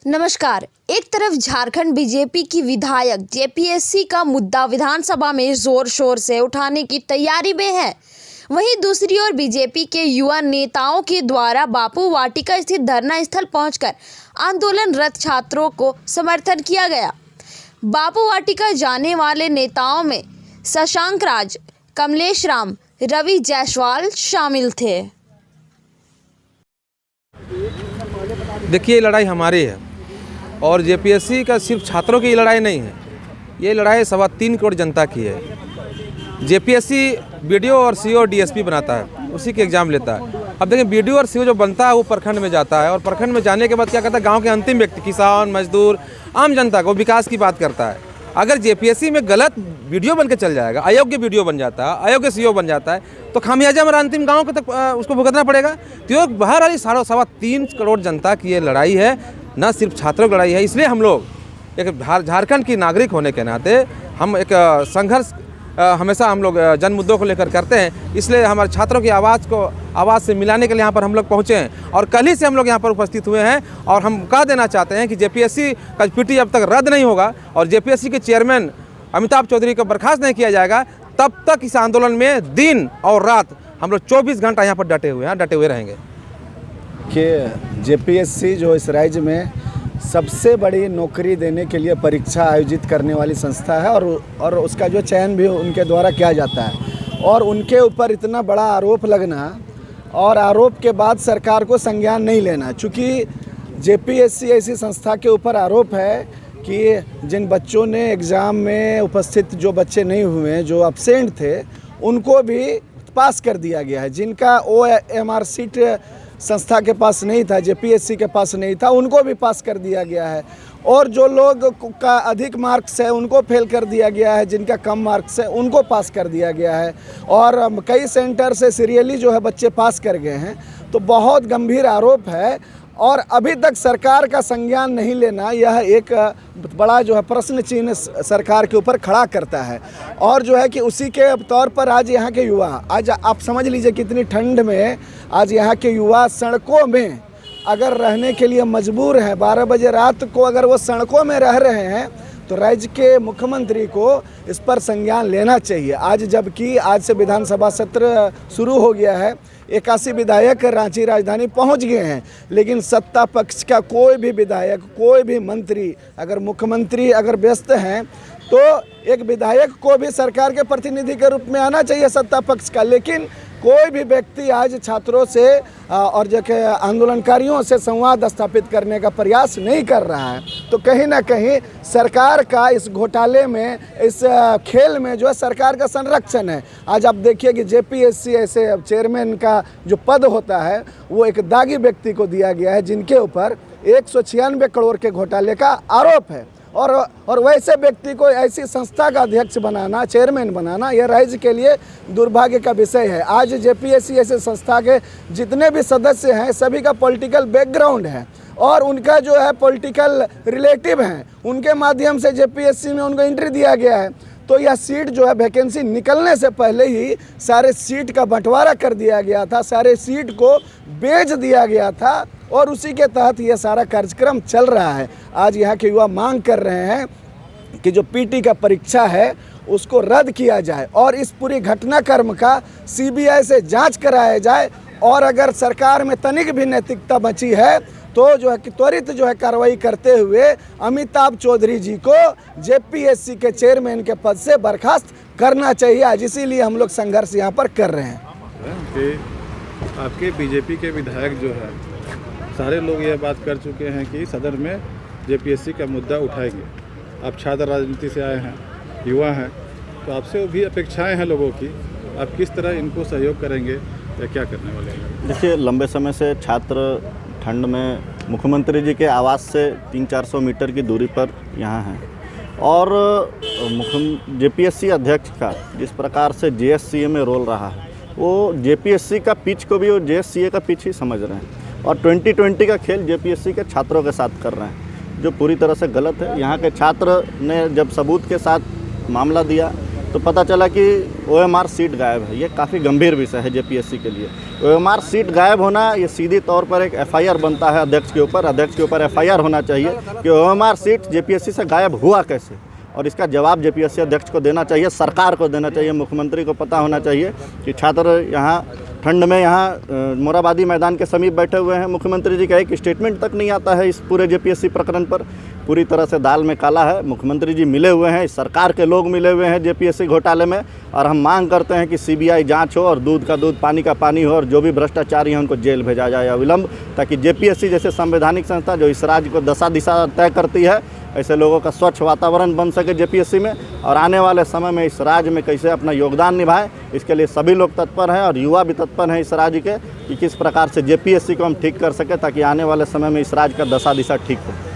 नमस्कार। एक तरफ झारखंड बीजेपी की विधायक जेपीएससी का मुद्दा विधानसभा में जोर शोर से उठाने की तैयारी में है, वहीं दूसरी ओर बीजेपी के युवा नेताओं के द्वारा बापू वाटिका स्थित धरना स्थल पहुंचकर आंदोलनरत छात्रों को समर्थन किया गया। बापू वाटिका जाने वाले नेताओं में शशांक राज, कमलेश राम, रवि जायसवाल शामिल थे। देखिए, लड़ाई हमारी है और जेपीएससी का सिर्फ छात्रों की लड़ाई नहीं है, ये लड़ाई 3.25 करोड़ जनता की है। जेपीएससी बीडीओ और सीओ डीएसपी बनाता है, उसी के एग्ज़ाम लेता है। अब देखिए, बीडीओ और सीओ जो बनता है वो प्रखंड में जाता है और प्रखंड में जाने के बाद क्या करता है, गांव के अंतिम व्यक्ति, किसान, मजदूर, आम जनता को विकास की बात करता है। अगर जेपीएससी में गलत वीडियो बन के चल जाएगा, अयोग्य वीडियो बन जाता है, अयोग्य सीओ बन जाता है, तो खामियाजा हमारा अंतिम गाँव तक उसको भुगतना पड़ेगा। तो ये बाहर वाली 3.25 करोड़ जनता की ये लड़ाई है, न सिर्फ छात्रों की लड़ाई है। इसलिए हम लोग एक झारखंड की नागरिक होने के नाते हम एक संघर्ष हमेशा हम लोग जन मुद्दों को लेकर करते हैं। इसलिए हमारे छात्रों की आवाज़ से मिलाने के लिए यहाँ पर हम लोग पहुँचे हैं और कल ही से हम लोग यहाँ पर उपस्थित हुए हैं। और हम कह देना चाहते हैं कि जेपीएससी का पीटी अब तक रद्द नहीं होगा और जेपीएससी के चेयरमैन अमिताभ चौधरी को बर्खास्त नहीं किया जाएगा, तब तक इस आंदोलन में दिन और रात हम लोग 24 घंटा यहाँ पर डटे हुए रहेंगे। कि जेपीएससी जो इस राज्य में सबसे बड़ी नौकरी देने के लिए परीक्षा आयोजित करने वाली संस्था है और उसका जो चयन भी उनके द्वारा किया जाता है और उनके ऊपर इतना बड़ा आरोप लगना और आरोप के बाद सरकार को संज्ञान नहीं लेना। चूँकि जेपीएससी ऐसी संस्था के ऊपर आरोप है कि जिन बच्चों ने एग्ज़ाम में उपस्थित, जो बच्चे नहीं हुए, जो एब्सेंट थे, उनको भी पास कर दिया गया है। जिनका OMR सीट संस्था के पास नहीं था, जेपीएससी के पास नहीं था, उनको भी पास कर दिया गया है। और जो लोग का अधिक मार्क्स है उनको फेल कर दिया गया है, जिनका कम मार्क्स है उनको पास कर दिया गया है। और कई सेंटर से सीरियली जो है बच्चे पास कर गए हैं। तो बहुत गंभीर आरोप है और अभी तक सरकार का संज्ञान नहीं लेना, यह एक बड़ा जो है प्रश्न चिन्ह सरकार के ऊपर खड़ा करता है। और जो है कि उसी के तौर पर आज यहाँ के युवा, आज आप समझ लीजिए कितनी ठंड में आज यहाँ के युवा सड़कों में अगर रहने के लिए मजबूर हैं। 12 बजे रात को अगर वो सड़कों में रह रहे हैं तो राज्य के मुख्यमंत्री को इस पर संज्ञान लेना चाहिए। आज जबकि आज से विधानसभा सत्र शुरू हो गया है, 81 विधायक रांची राजधानी पहुंच गए हैं, लेकिन सत्ता पक्ष का कोई भी विधायक, कोई भी मंत्री, अगर मुख्यमंत्री अगर व्यस्त हैं तो एक विधायक को भी सरकार के प्रतिनिधि के रूप में आना चाहिए सत्ता पक्ष का। लेकिन कोई भी व्यक्ति आज छात्रों से और जो आंदोलनकारियों से संवाद स्थापित करने का प्रयास नहीं कर रहा है। तो कहीं ना कहीं सरकार का इस घोटाले में, इस खेल में जो है सरकार का संरक्षण है। आज आप देखिए कि जेपीएससी ऐसे चेयरमैन का जो पद होता है वो एक दागी व्यक्ति को दिया गया है, जिनके ऊपर 196 करोड़ के घोटाले का आरोप है। और वैसे व्यक्ति को ऐसी संस्था का अध्यक्ष बनाना, चेयरमैन बनाना, यह राज्य के लिए दुर्भाग्य का विषय है। आज जेपीएससी ऐसे संस्था के जितने भी सदस्य हैं सभी का पॉलिटिकल बैकग्राउंड है और उनका जो है पॉलिटिकल रिलेटिव हैं, उनके माध्यम से जेपीएससी में उनको एंट्री दिया गया है। तो यह सीट जो है वैकेंसी निकलने से पहले ही सारे सीट का बंटवारा कर दिया गया था, सारे सीट को बेच दिया गया था और उसी के तहत यह सारा कार्यक्रम चल रहा है। आज यहाँ के युवा मांग कर रहे हैं कि जो पीटी का परीक्षा है उसको रद्द किया जाए और इस पूरी घटनाक्रम का सीबीआई से जांच कराया जाए। और अगर सरकार में तनिक भी नैतिकता बची है तो जो है कि त्वरित जो है कार्रवाई करते हुए अमिताभ चौधरी जी को जेपीएससी के चेयरमैन के पद से बर्खास्त करना चाहिए। आज इसीलिए हम लोग संघर्ष यहाँ पर कर रहे हैं। आपके बीजेपी के विधायक जो है, सारे लोग ये बात कर चुके हैं कि सदन में जेपीएससी का मुद्दा उठाएंगे। आप छात्र राजनीति से आए हैं, युवा हैं, तो आपसे भी अपेक्षाएं हैं लोगों की। आप किस तरह इनको सहयोग करेंगे या क्या करने वाले हैं? देखिए, लंबे समय से छात्र ठंड में मुख्यमंत्री जी के आवास से 300-400 मीटर की दूरी पर यहाँ हैं और जेपीएससी अध्यक्ष का जिस प्रकार से जेएससीए में रोल रहा है, वो जेपीएससी का पिच को भी वो जेएससीए का पिच ही समझ रहे हैं और 2020 का खेल जेपीएससी के छात्रों के साथ कर रहे हैं, जो पूरी तरह से गलत है। यहाँ के छात्र ने जब सबूत के साथ मामला दिया तो पता चला कि OMR सीट गायब है। ये काफ़ी गंभीर विषय है जेपीएससी के लिए। OMR सीट गायब होना ये सीधी तौर पर एक FIR बनता है अध्यक्ष के ऊपर FIR होना चाहिए कि OMR सीट जेपीएससी से गायब हुआ कैसे, और इसका जवाब जेपीएससी अध्यक्ष को देना चाहिए, सरकार को देना चाहिए, मुख्यमंत्री को पता होना चाहिए कि छात्र यहाँ ठंड में यहाँ मोराबादी मैदान के समीप बैठे हुए हैं। मुख्यमंत्री जी का एक स्टेटमेंट तक नहीं आता है इस पूरे जेपीएससी प्रकरण पर। पूरी तरह से दाल में काला है। मुख्यमंत्री जी मिले हुए हैं, इस सरकार के लोग मिले हुए हैं जेपीएससी घोटाले में, और हम मांग करते हैं कि CBI जांच हो और दूध का दूध पानी का पानी हो, और जो भी भ्रष्टाचारी हैं उनको जेल भेजा जाए अविलंब, ताकि जेपीएससी जैसे संवैधानिक संस्था जो इस राज्य को दशा दिशा तय करती है, ऐसे लोगों का स्वच्छ वातावरण बन सके जेपीएससी में, और आने वाले समय में इस राज्य में कैसे अपना योगदान निभाएं, इसके लिए सभी लोग तत्पर हैं और युवा भी तत्पर हैं इस राज्य के, कि किस प्रकार से जेपीएससी को हम ठीक कर सकें ताकि आने वाले समय में इस राज्य का दशा दिशा ठीक हो।